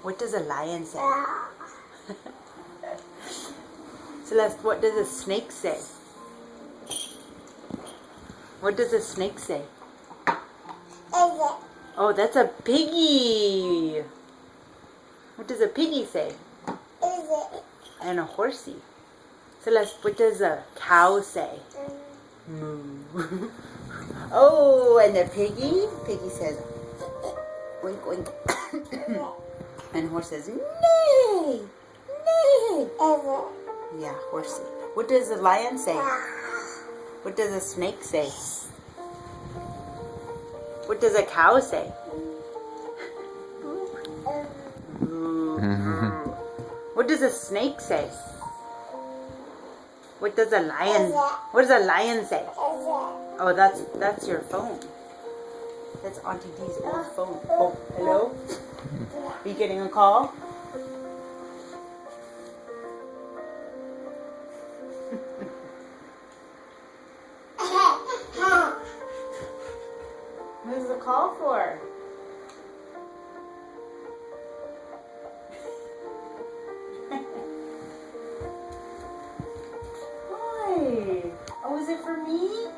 What does a lion say? Celeste, what does a snake say? What does a snake say? Oh, that's a piggy. What does a piggy say? And a horsey. Celeste, what does a cow say? Moo. Oh, and the piggy? Piggy says, oink, oink. And horse says, neigh, neigh. Yeah, horsey. What does a lion say? What does a snake say? What does a cow say? What does a snake say? What does a lion? What does a lion say? Oh, that's your phone. That's Auntie D's old phone. Oh, hello? Are you getting a call? Who's the call for? Hi. Oh, is it for me?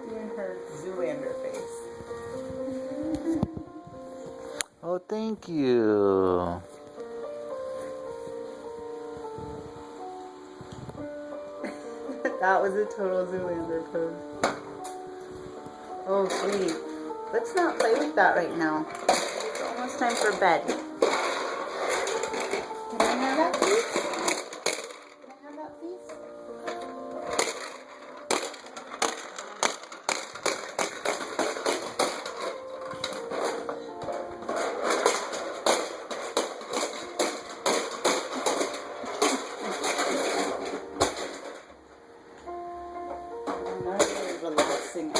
Doing her Zoolander face. Oh, thank you. That was a total Zoolander pose. Oh, sweet. Let's not play with that right now. It's almost time for bed. Can I have that, please? Can I have that, please? I'm not really relaxing it.